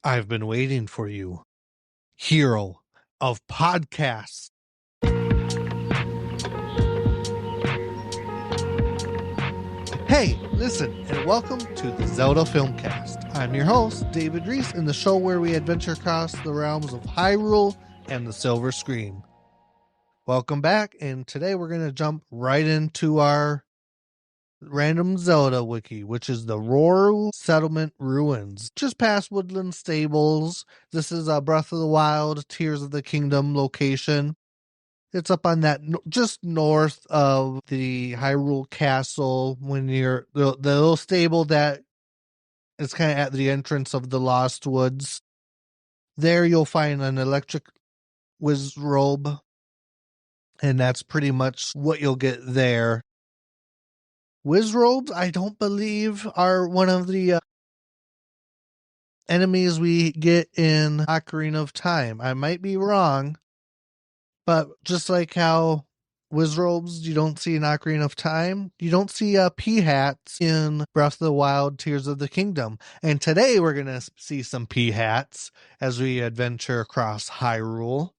I've been waiting for you, hero of podcasts. Hey, listen, and welcome to the Zelda Filmcast. I'm your host, David Reese, in the show where we adventure across the realms of Hyrule and the Silver Screen. Welcome back, and today we're going to jump right into our random Zelda wiki, which is the Hyrule Settlement Ruins, just past Woodland Stables. This is a Breath of the Wild, Tears of the Kingdom location. It's up on that just north of the Hyrule Castle when you're the little stable that is kind of at the entrance of the Lost Woods. There you'll find an electric Wizrobe, and that's pretty much what you'll get there. Wizrobes, I don't believe, are one of the enemies we get in Ocarina of Time. I might be wrong, but just like how Wizrobes you don't see in Ocarina of Time, you don't see P-hats in Breath of the Wild, Tears of the Kingdom. And today we're going to see some P-hats as we adventure across Hyrule.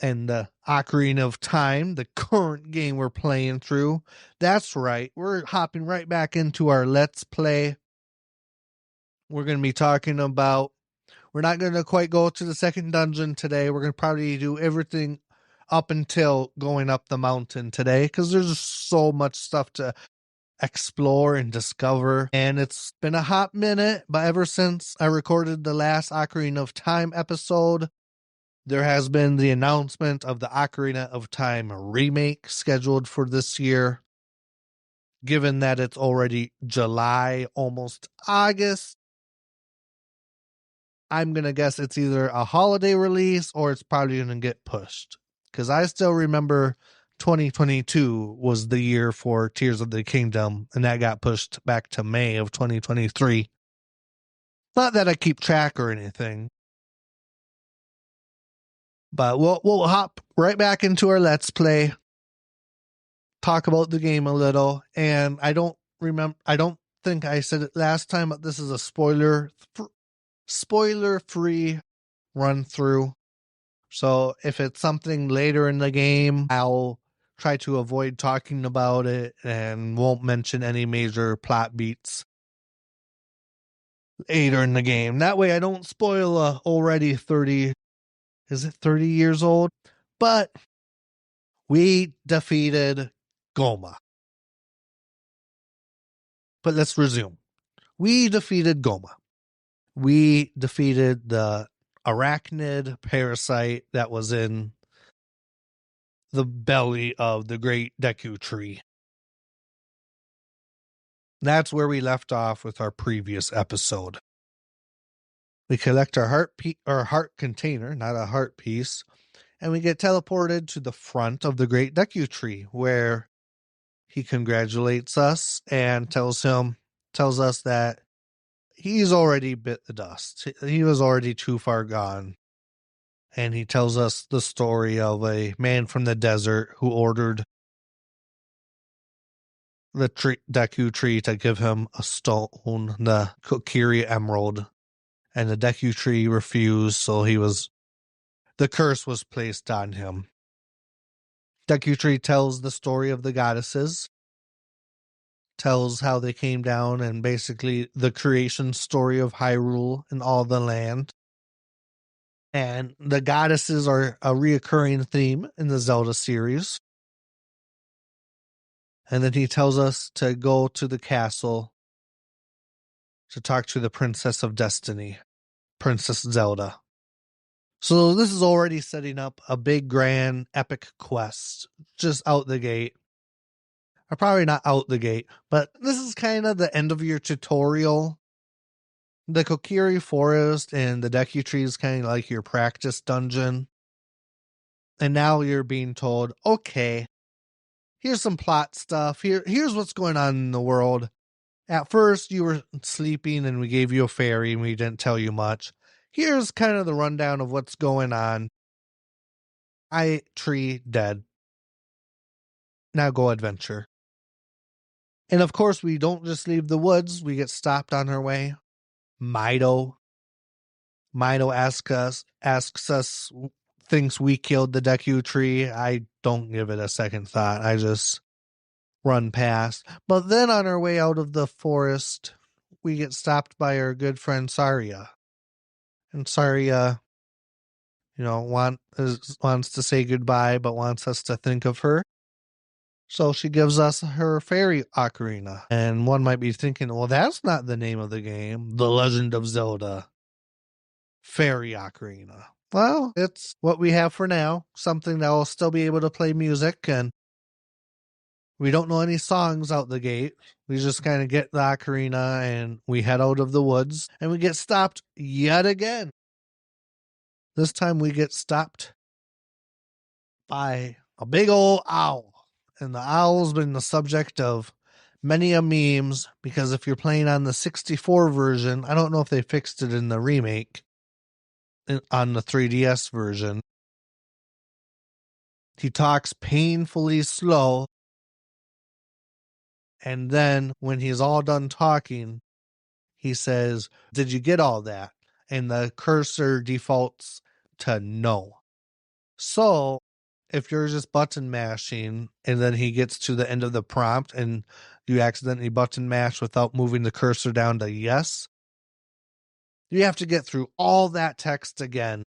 And the Ocarina of Time, the current game we're playing through. That's right, we're hopping right back into our Let's Play. We're going to be talking about, we're not going to quite go to the second dungeon today. We're going to probably do everything up until going up the mountain today, because there's so much stuff to explore and discover. And it's been a hot minute, but ever since I recorded the last Ocarina of Time episode, there has been the announcement of the Ocarina of Time remake scheduled for this year. Given that it's already July, almost August, I'm going to guess it's either a holiday release or it's probably going to get pushed. Because I still remember 2022 was the year for Tears of the Kingdom, and that got pushed back to May of 2023. Not that I keep track or anything. But we'll hop right back into our Let's Play, talk about the game a little, and I don't think I said it last time, but this is a spoiler-free run-through. So if it's something later in the game, I'll try to avoid talking about it and won't mention any major plot beats later in the game. That way I don't spoil a already 30 years old? But we defeated Goma. But let's resume. We defeated Goma. We defeated the arachnid parasite that was in the belly of the great Deku Tree. That's where we left off with our previous episode. We collect our heart container, not a heart piece, and we get teleported to the front of the great Deku Tree, where he congratulates us and tells us that he's already bit the dust. He was already too far gone. And he tells us the story of a man from the desert who ordered the Deku Tree to give him a stone, the Kokiri Emerald. And the Deku Tree refused, so the curse was placed on him. Deku Tree tells the story of the goddesses, tells how they came down, and basically the creation story of Hyrule and all the land. And the goddesses are a reoccurring theme in the Zelda series. And then he tells us to go to the castle to talk to the Princess of Destiny, Princess Zelda. So this is already setting up a big, grand, epic quest just out the gate. Or probably not out the gate, but this is kind of the end of your tutorial. The Kokiri Forest and the Deku Tree is kind of like your practice dungeon. And now you're being told, okay, here's some plot stuff. Here's what's going on in the world. At first, you were sleeping and we gave you a fairy and we didn't tell you much. Here's kind of the rundown of what's going on. Tree dead. Now go adventure. And of course, we don't just leave the woods. We get stopped on our way. Mido Mino asks us, thinks we killed the Deku Tree. I don't give it a second thought. I just run past. But then on our way out of the forest, we get stopped by our good friend Saria. And Saria, wants to say goodbye, but wants us to think of her. So she gives us her fairy ocarina. And one might be thinking, well, that's not the name of the game. The Legend of Zelda Fairy Ocarina. Well, it's what we have for now. Something that will still be able to play music, and we don't know any songs out the gate. We just kind of get the ocarina and we head out of the woods, and we get stopped yet again. This time we get stopped by a big old owl. And the owl's been the subject of many a memes, because if you're playing on the 64 version, I don't know if they fixed it in the remake, on the 3DS version, he talks painfully slow. And then when he's all done talking, he says, "Did you get all that?" And the cursor defaults to no. So if you're just button mashing and then he gets to the end of the prompt and you accidentally button mash without moving the cursor down to yes, you have to get through all that text again.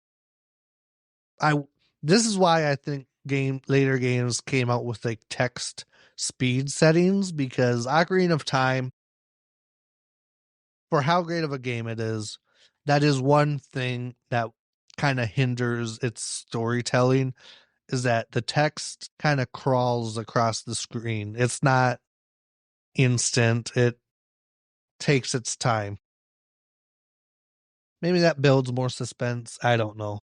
This is why I think later games came out with like text speed settings, because Ocarina of Time, for how great of a game it is, that is one thing that kind of hinders its storytelling, is that the text kind of crawls across the screen. It's not instant. It takes its time. Maybe that builds more suspense. I don't know.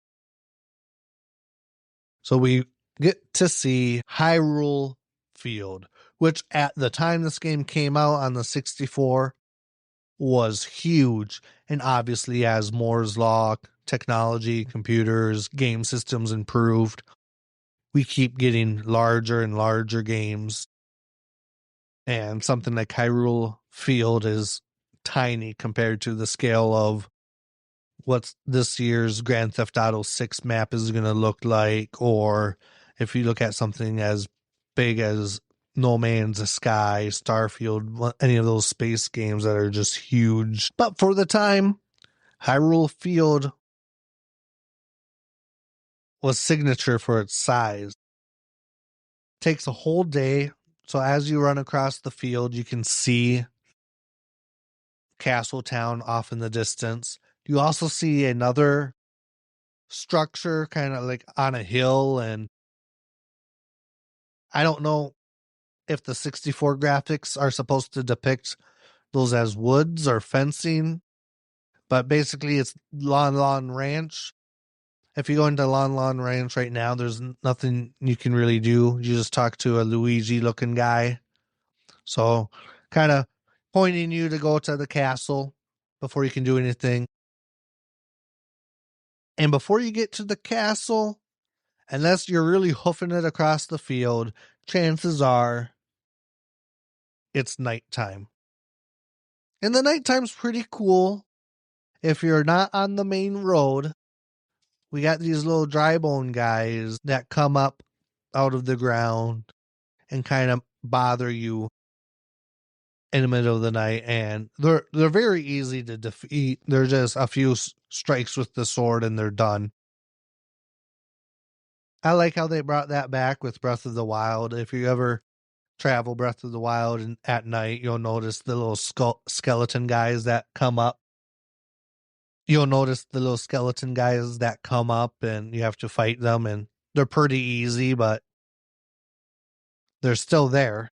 So we get to see Hyrule Field, which at the time this game came out on the 64 was huge. And obviously, as Moore's Law, technology, computers, game systems improved, we keep getting larger and larger games. And something like Hyrule Field is tiny compared to the scale of what this year's Grand Theft Auto 6 map is going to look like, or if you look at something as big as No Man's Sky, Starfield, any of those space games that are just huge. But for the time, Hyrule Field was signature for its size. It takes a whole day. So as you run across the field, you can see Castle Town off in the distance. You also see another structure kind of like on a hill, and I don't know if the 64 graphics are supposed to depict those as woods or fencing, but basically it's Lon Lon Ranch. If you go into Lon Lon Ranch right now, there's nothing you can really do. You just talk to a Luigi looking guy. So kind of pointing you to go to the castle before you can do anything. And before you get to the castle, unless you're really hoofing it across the field, chances are it's nighttime. And the nighttime's pretty cool. If you're not on the main road, we got these little dry bone guys that come up out of the ground and kind of bother you in the middle of the night, and they're very easy to defeat. They're just a few strikes with the sword and they're done. I like how they brought that back with Breath of the Wild. If you ever travel Breath of the Wild and at night, you'll notice the little skeleton guys that come up. You'll notice the little skeleton guys that come up and you have to fight them, and they're pretty easy, but they're still there.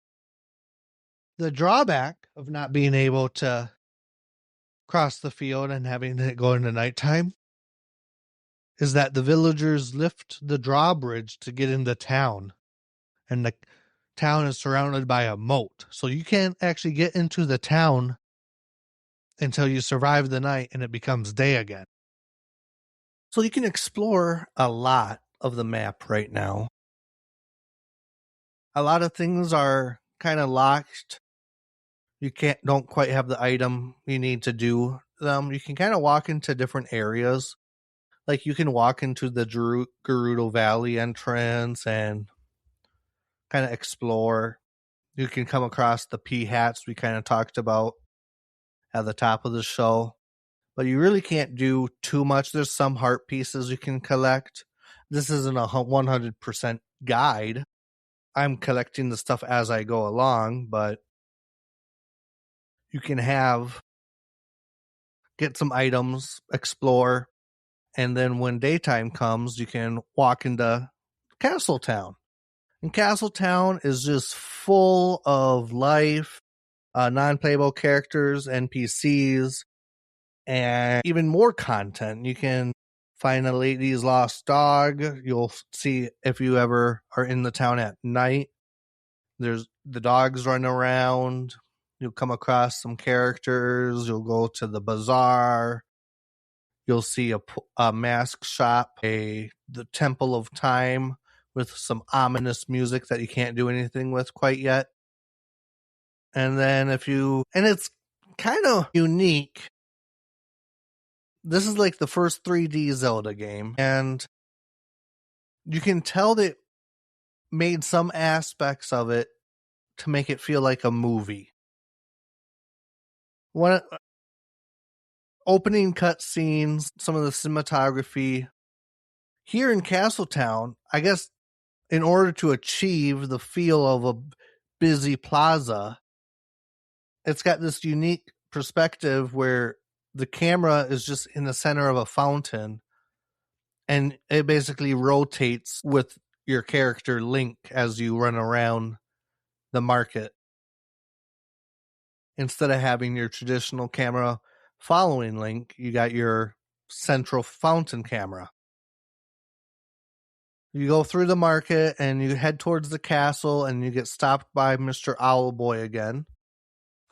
The drawback of not being able to cross the field and having it go into nighttime is that the villagers lift the drawbridge to get into town, and the town is surrounded by a moat. So you can't actually get into the town until you survive the night and it becomes day again. So you can explore a lot of the map right now. A lot of things are kind of locked. You don't quite have the item you need to do them, you can kind of walk into different areas. Like you can walk into the Gerudo Valley entrance and kind of explore. You can come across the pea hats we kind of talked about at the top of the show. But you really can't do too much. There's some heart pieces you can collect. This isn't a 100% guide. I'm collecting the stuff as I go along, but you can get some items, explore, and then when daytime comes, you can walk into Castle Town. And Castle Town is just full of life, non-playable characters, NPCs, and even more content. You can find a lady's lost dog. You'll see if you ever are in the town at night. There's the dogs running around. You'll come across some characters. You'll go to the bazaar. You'll see a mask shop, the Temple of Time with some ominous music that you can't do anything with quite yet. And then and it's kind of unique. This is like the first 3D Zelda game, and you can tell they made some aspects of it to make it feel like a movie. One opening cutscenes, some of the cinematography here in Castletown, I guess in order to achieve the feel of a busy plaza, it's got this unique perspective where the camera is just in the center of a fountain and it basically rotates with your character Link as you run around the market. Instead of having your traditional camera following Link, you got your central fountain camera. You go through the market and you head towards the castle and you get stopped by Mr. Owlboy again,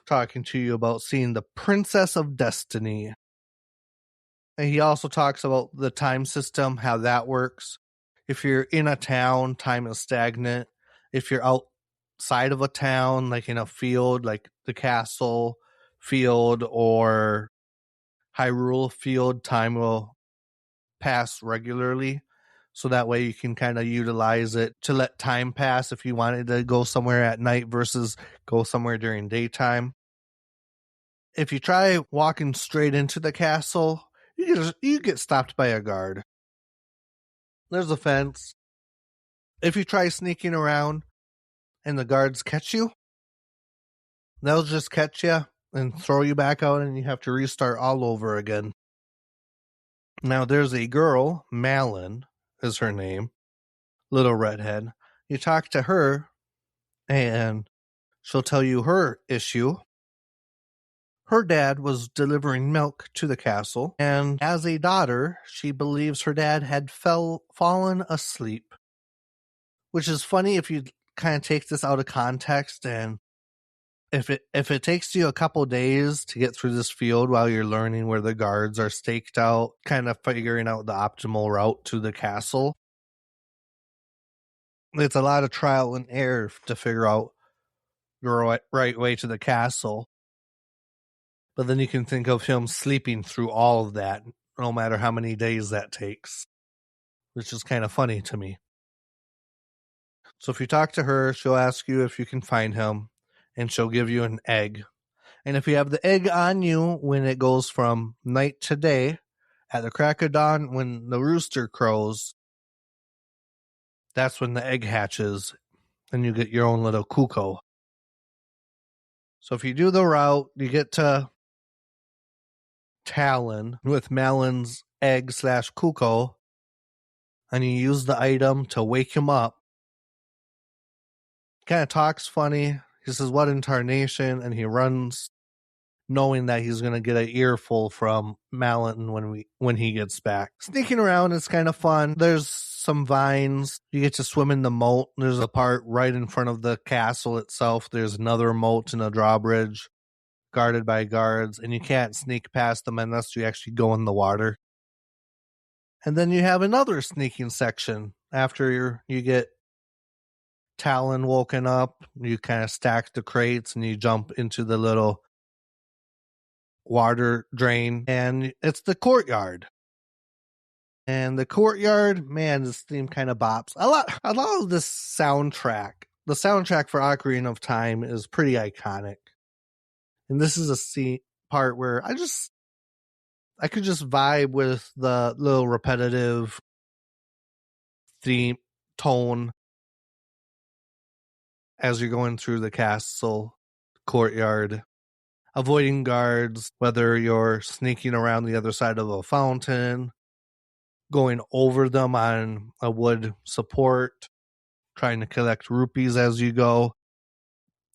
talking to you about seeing the Princess of Destiny. And he also talks about the time system, how that works. If you're in a town, time is stagnant. If you're outside of a town, like in a field, like the castle field or Hyrule field, time will pass regularly. So that way you can kind of utilize it to let time pass if you wanted to go somewhere at night versus go somewhere during daytime. If you try walking straight into the castle, you get stopped by a guard. There's a fence. If you try sneaking around and the guards catch you, they'll just catch you and throw you back out and you have to restart all over again. Now there's a girl, Malin is her name, little redhead. You talk to her and she'll tell you her issue. Her dad was delivering milk to the castle, and as a daughter, she believes her dad had fallen asleep. Which is funny if you kind of take this out of context, and if it takes you a couple days to get through this field while you're learning where the guards are staked out, kind of figuring out the optimal route to the castle, it's a lot of trial and error to figure out the right way to the castle. But then you can think of him sleeping through all of that, no matter how many days that takes, which is kind of funny to me. So if you talk to her, she'll ask you if you can find him, and she'll give you an egg. And if you have the egg on you when it goes from night to day, at the crack of dawn, when the rooster crows, that's when the egg hatches, and you get your own little cuckoo. So if you do the route, you get to Talon with Malin's egg / cuckoo, and you use the item to wake him up. Kind of talks funny. He says, "What in tarnation?" And he runs, knowing that he's going to get an earful from Malin when he gets back. Sneaking around is kind of fun. There's some vines. You get to swim in the moat. There's a part right in front of the castle itself. There's another moat and a drawbridge guarded by guards, and you can't sneak past them unless you actually go in the water. And then you have another sneaking section after you get Talon woken up. You kind of stack the crates and you jump into the little water drain, and it's the courtyard. And the courtyard, man, this theme kind of bops. I love this soundtrack. The soundtrack for Ocarina of Time is pretty iconic. And this is a part where I could just vibe with the little repetitive theme tone as you're going through the castle courtyard, avoiding guards, whether you're sneaking around the other side of a fountain, going over them on a wood support, trying to collect rupees as you go.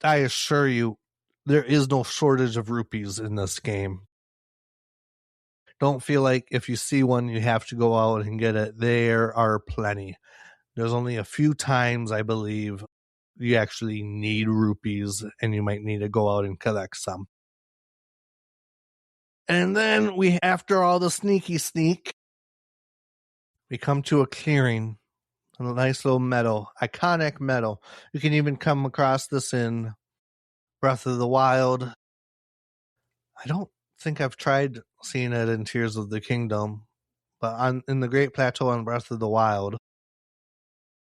I assure you, there is no shortage of rupees in this game. Don't feel like if you see one, you have to go out and get it. There are plenty. There's only a few times, I believe, you actually need rupees and you might need to go out and collect some. And then after all the sneaky sneak, we come to a clearing, a nice little meadow, iconic meadow. You can even come across this in Breath of the Wild. I don't think I've tried seeing it in Tears of the Kingdom, but in the Great Plateau on Breath of the Wild,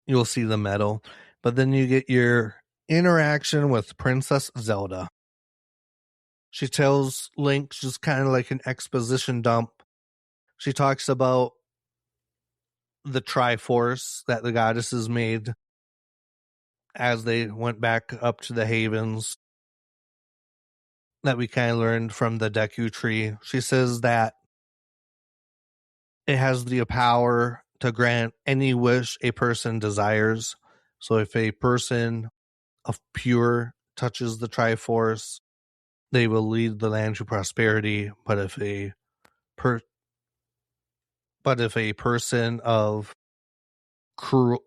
you'll see the meadow. But then you get your interaction with Princess Zelda. She tells Link, just kind of like an exposition dump. She talks about the Triforce that the goddesses made as they went back up to the Havens, that we kind of learned from the Deku Tree. She says that it has the power to grant any wish a person desires. So if a person of pure touches the Triforce, they will lead the land to prosperity. But if a person of cruel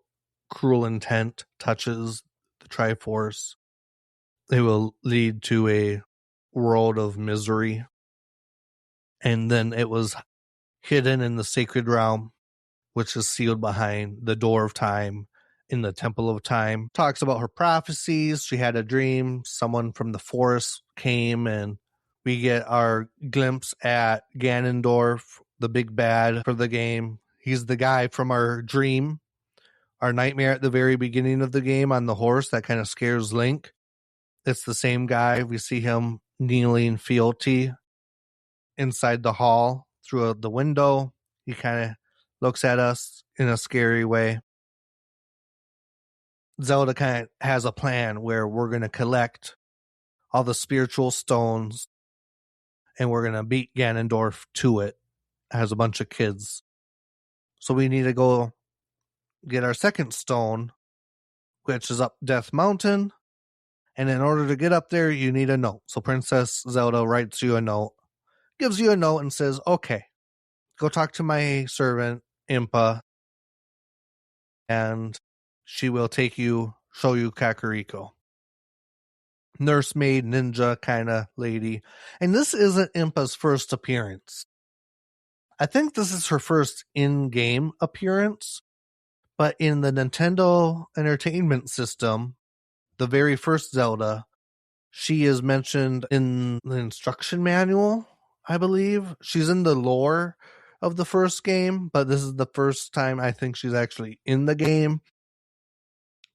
intent touches the Triforce, they will lead to a world of misery. And then it was hidden in the sacred realm, which is sealed behind the door of time in the Temple of Time. Talks about her prophecies. She had a dream. Someone from the forest came, and we get our glimpse at Ganondorf, the big bad for the game. He's the guy from our dream, our nightmare at the very beginning of the game on the horse that kind of scares Link. It's the same guy. We see him kneeling fealty inside the hall through the window. He kind of looks at us in a scary way. Zelda kind of has a plan where we're going to collect all the spiritual stones and we're going to beat Ganondorf to it as a bunch of kids. So we need to go get our second stone, which is up Death Mountain. And in order to get up there, you need a note. So Princess Zelda writes you a note, gives you a note and says, okay, go talk to my servant, Impa, and she will show you Kakariko. Nursemaid, ninja kind of lady. And this isn't Impa's first appearance. I think this is her first in-game appearance, but in the Nintendo Entertainment System, the very first Zelda, she is mentioned in the instruction manual, I believe. She's in the lore of the first game, but this is the first time I think she's actually in the game.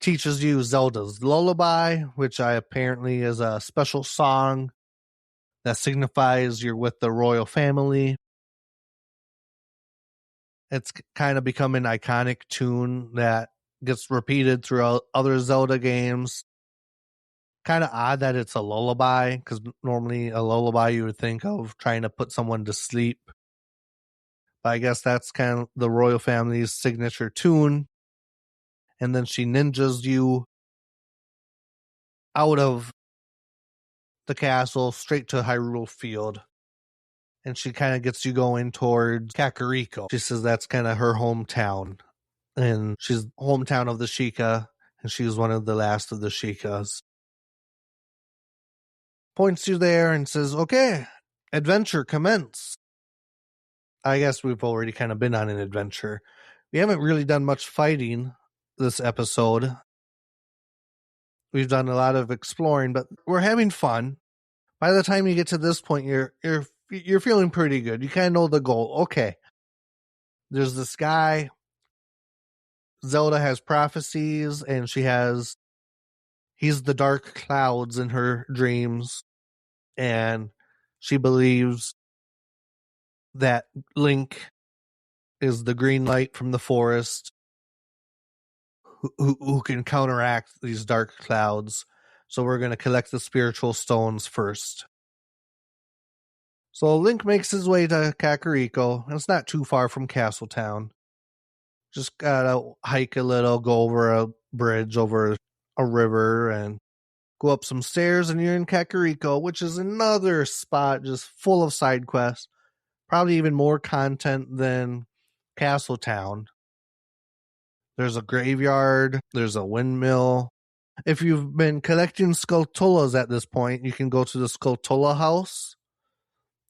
Teaches you Zelda's Lullaby, which apparently is a special song that signifies you're with the royal family. It's kind of become an iconic tune that gets repeated throughout other Zelda games. Kind of odd that it's a lullaby, because normally a lullaby you would think of trying to put someone to sleep. But I guess that's kind of the royal family's signature tune. And then she ninjas you out of the castle straight to Hyrule Field. And she kind of gets you going towards Kakariko. She says that's kind of her hometown. And she's hometown of the Sheikah, and she's one of the last of the Sheikahs. Points you there and says, okay, adventure commence. I guess we've already kind of been on an adventure. We haven't really done much fighting this episode. We've done a lot of exploring, but we're having fun. By the time you get to this point, you're feeling pretty good. You kind of know the goal. Okay, there's this guy. Zelda has prophecies, and he's the dark clouds in her dreams, and she believes that Link is the green light from the forest who can counteract these dark clouds. So we're going to collect the spiritual stones first. So Link makes his way to Kakariko. It's not too far from Castletown. Just gotta hike a little, go over a bridge, over a river, and go up some stairs, and you're in Kakariko, which is another spot just full of side quests. Probably even more content than Castletown. There's a graveyard, there's a windmill. If you've been collecting Skulltulas at this point, you can go to the Skulltula house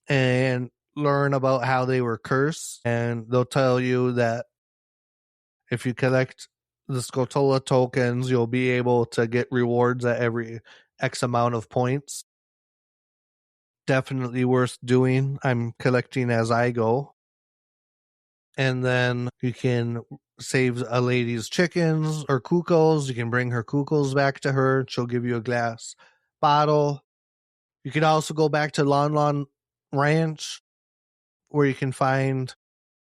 and learn about how they were cursed. And they'll tell you that if you collect the Skulltula tokens, you'll be able to get rewards at every X amount of points. Definitely worth doing. I'm collecting as I go. And then you can save a lady's chickens or cuckoos. You can bring her cuckoos back to her. She'll give you a glass bottle. You can also go back to Lon Lon Ranch, where you can find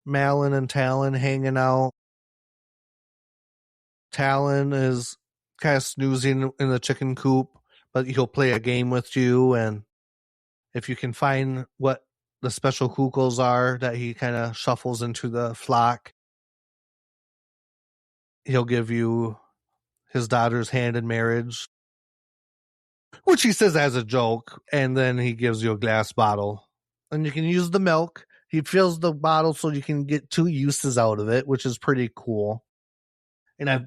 Malin and Talon hanging out. Talon is kind of snoozing in the chicken coop, but he'll play a game with you. And if you can find what the special cuckoos are that he kind of shuffles into the flock, he'll give you his daughter's hand in marriage, which he says as a joke, and then he gives you a glass bottle. And you can use the milk. He fills the bottle so you can get 2 uses out of it, which is pretty cool. And I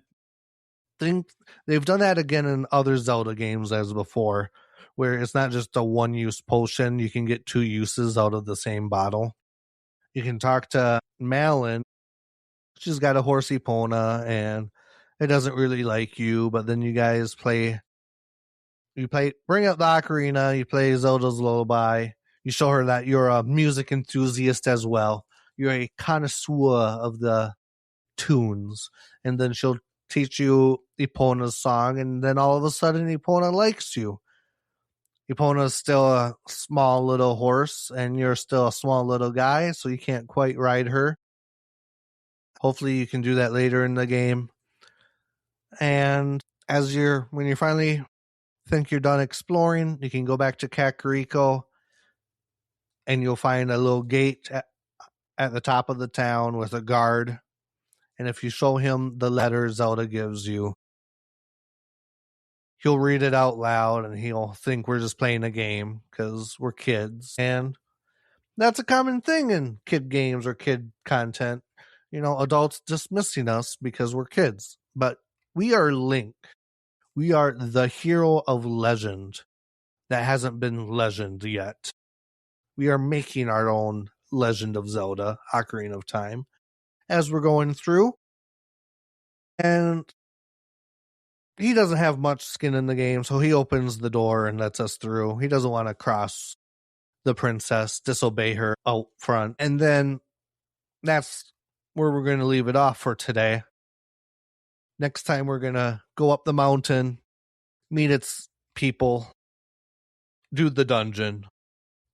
think they've done that again in other Zelda games as before, where it's not just a one-use potion. You can get 2 uses out of the same bottle. You can talk to Malin. She's got a horsey Epona, and it doesn't really like you, but then you guys bring out the ocarina, you play Zelda's Lullaby, you show her that you're a music enthusiast as well. You're a connoisseur of the tunes, and then she'll teach you Epona's song, and then all of a sudden Epona likes you. Epona's still a small little horse, and you're still a small little guy, so you can't quite ride her. Hopefully you can do that later in the game. And when you finally think you're done exploring, you can go back to Kakariko, and you'll find a little gate at the top of the town with a guard. And if you show him the letter Zelda gives you, he'll read it out loud, and he'll think we're just playing a game because we're kids. And that's a common thing in kid games or kid content. Adults dismissing us because we're kids. But we are Link. We are the hero of legend that hasn't been legend yet. We are making our own Legend of Zelda, Ocarina of Time, as we're going through. And he doesn't have much skin in the game, so he opens the door and lets us through. He doesn't want to cross the princess, disobey her out front. And then that's where we're going to leave it off for today. Next time we're going to go up the mountain, meet its people, do the dungeon,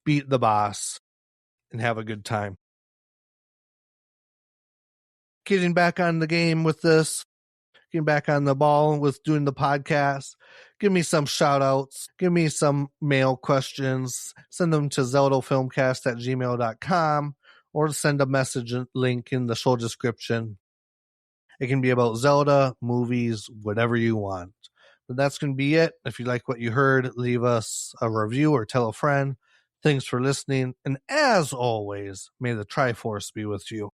beat the boss, and have a good time. Getting back on the game with this, getting back on the ball with doing the podcast. Give me some shout outs. Give me some mail questions. Send them to ZeldaFilmcast@gmail.com or send a message link in the show description. It can be about Zelda, movies, whatever you want. But that's going to be it. If you like what you heard, leave us a review or tell a friend. Thanks for listening. And as always, may the Triforce be with you.